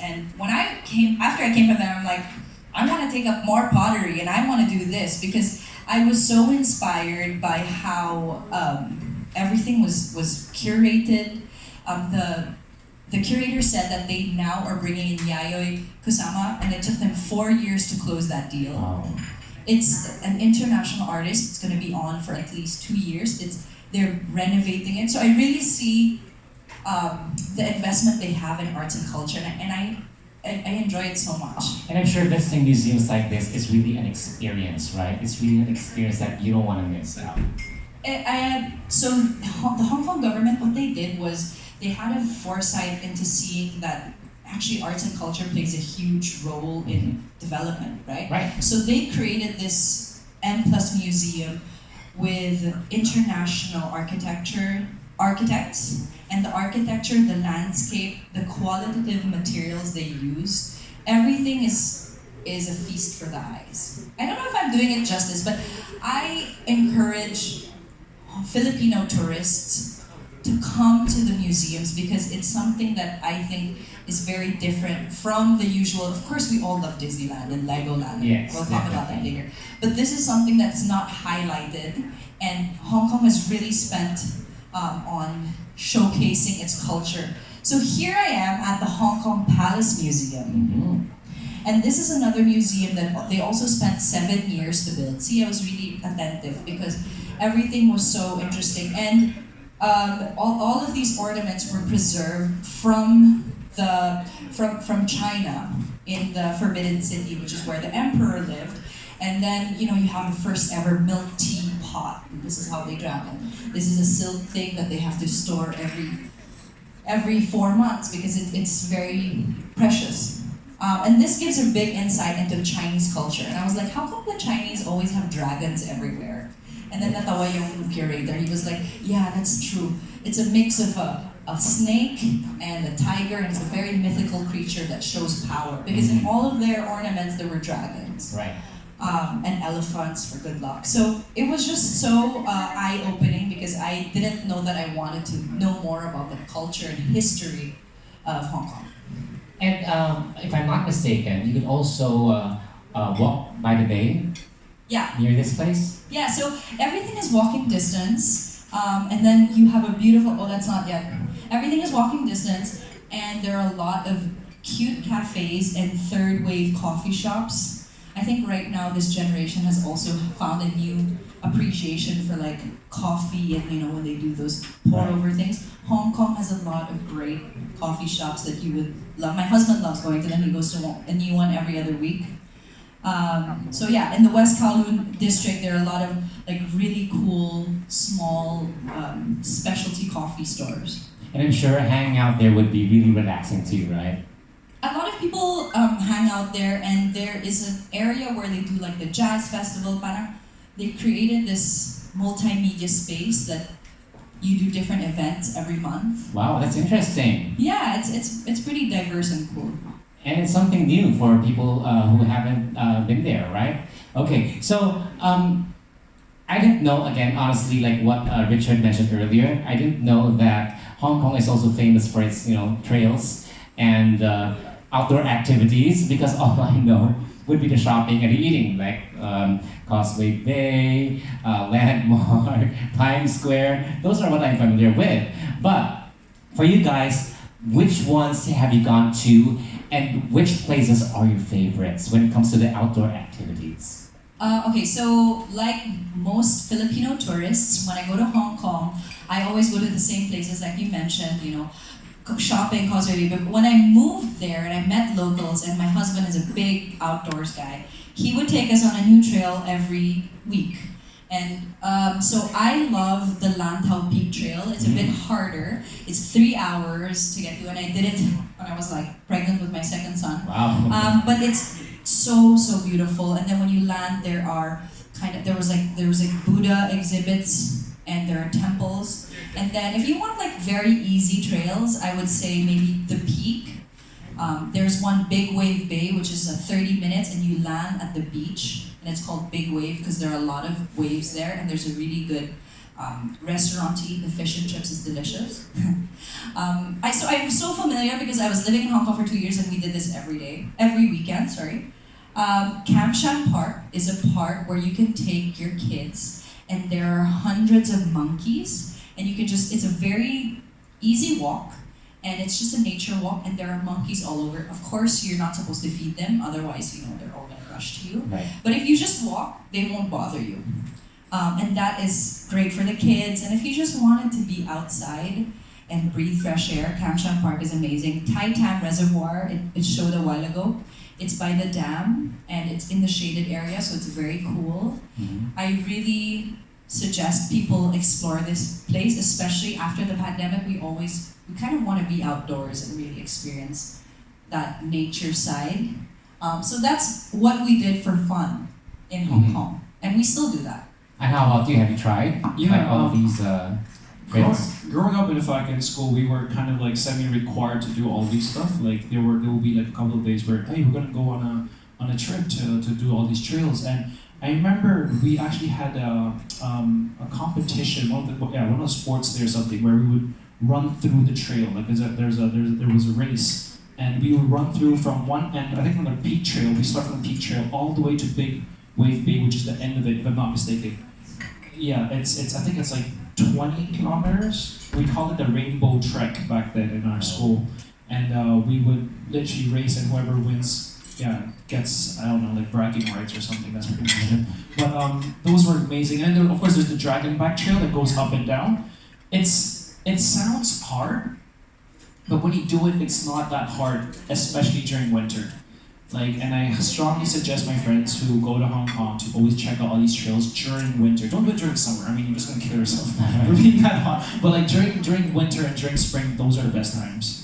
And after I came from there, I'm like, I want to take up more pottery and I want to do this because I was so inspired by how everything was curated. The curator said that they now are bringing in Yayoi Kusama, and it took them 4 years to close that deal. Wow. It's an international artist. It's going to be on for at least 2 years. They're renovating it, so I really see the investment they have in arts and culture, and I enjoy it so much. And I'm sure visiting museums like this is really an experience, right? It's really an experience that you don't want to miss out. So the Hong Kong government, what they did was they had a foresight into seeing that actually arts and culture plays a huge role in development, right? Right. So they created this M+ museum with international architects, and the architecture, the landscape, the qualitative materials they use, everything is a feast for the eyes. I don't know if I'm doing it justice, but I encourage Filipino tourists to come to the museums because it's something that I think is very different from the usual. Of course, we all love Disneyland and Legoland. Yes, we'll talk about that definitely. later. But this is something that's not highlighted, and Hong Kong has really spent on showcasing its culture. So here I am at the Hong Kong Palace Museum. Mm-hmm. And this is another museum that they also spent 7 years to build. See, I was really attentive because everything was so interesting. And all of these ornaments were preserved from China in the Forbidden City, which is where the emperor lived. And then, you have the first ever milk tea pot. This is how they drank it. This is a silk thing that they have to store every 4 months because it's very precious. And this gives a big insight into Chinese culture. And I was like, how come the Chinese always have dragons everywhere? And then natawa yung curator, he was like, yeah, that's true. It's a mix of a snake and a tiger, and it's a very mythical creature that shows power. Because in all of their ornaments, there were dragons. Right. And elephants for good luck. So it was just so eye-opening because I didn't know that I wanted to know more about the culture and history of Hong Kong. And if I'm not mistaken, you can also walk by the bay. Yeah. Near this place? Yeah, so everything is walking distance, and then you have a beautiful, that's not yet. Everything is walking distance, and there are a lot of cute cafes and third wave coffee shops. I think right now this generation has also found a new appreciation for like coffee and when they do those pour over things. Hong Kong has a lot of great coffee shops that you would love. My husband loves going to them. He goes to a new one every other week. So yeah, in the West Kowloon district, there are a lot of like really cool, small, specialty coffee stores. And I'm sure hanging out there would be really relaxing too, right? A lot of people hang out there, and there is an area where they do like the jazz festival. Parang they created this multimedia space that you do different events every month. Wow, that's interesting. Yeah, it's pretty diverse and cool. And it's something new for people who haven't been there, right? Okay, so I didn't know, again, honestly, like what Richard mentioned earlier, I didn't know that Hong Kong is also famous for its, trails and outdoor activities, because all I know would be the shopping and the eating, like Causeway Bay, Landmark, Times Square. Those are what I'm familiar with. But for you guys, which ones have you gone to, and which places are your favorites when it comes to the outdoor activities? Okay, so like most Filipino tourists, when I go to Hong Kong, I always go to the same places like you mentioned, shopping, Causeway Bay. But when I moved there and I met locals, and my husband is a big outdoors guy, he would take us on a new trail every week. And so I love the Lantau Peak Trail. It's a bit harder. It's 3 hours to get to, and I did it when I was like pregnant with my second son. Wow. But it's so beautiful. And then when you land, there was like Buddha exhibits, and there are temples. And then if you want like very easy trails, I would say maybe the Peak. There's one Big Wave Bay, which is 30 minutes, and you land at the beach, and it's called Big Wave because there are a lot of waves there, and there's a really good restaurant to eat. The fish and chips is delicious. So I'm so familiar because I was living in Hong Kong for 2 years and we did this every weekend, sorry. Kam Shan Park is a park where you can take your kids and there are hundreds of monkeys and you can it's a very easy walk and it's just a nature walk and there are monkeys all over. Of course, you're not supposed to feed them, otherwise, they're all gonna rush to you. Right. But if you just walk, they won't bother you. And that is great for the kids. And if you just wanted to be outside and breathe fresh air, Kam Shan Park is amazing. Tai Tam Reservoir, it showed a while ago. It's by the dam and it's in the shaded area, so it's very cool. Mm-hmm. I really suggest people explore this place, especially after the pandemic. We kind of want to be outdoors and really experience that nature side. So that's what we did for fun in Hong Kong, and we still do that. And how about you? Have you tried like all of these trails? Growing up in the Falcon school, we were kind of like semi-required to do all these stuff. Like there will be like a couple of days where, hey, we're gonna go on a trip to do all these trails. And I remember we actually had a competition, one of the sports day or something, where we would run through the trail. Like there was a race, and we would run through from one end. I think from the Peak Trail, we start from the Peak Trail all the way to Big Wave Bay, which is the end of it, if I'm not mistaken. Yeah, it's I think it's like 20 kilometers. We called it the Rainbow Trek back then in our school, and we would literally race, and whoever wins, gets, I don't know, like bragging rights or something. That's pretty much it. But those were amazing. And then of course there's the Dragon Back Trail that goes up and down. It sounds hard, but when you do it, it's not that hard, especially during winter. And I strongly suggest my friends who go to Hong Kong to always check out all these trails during winter. Don't do it during summer. I mean, you're just gonna kill yourself for being that hot. But like during winter and during spring, those are the best times.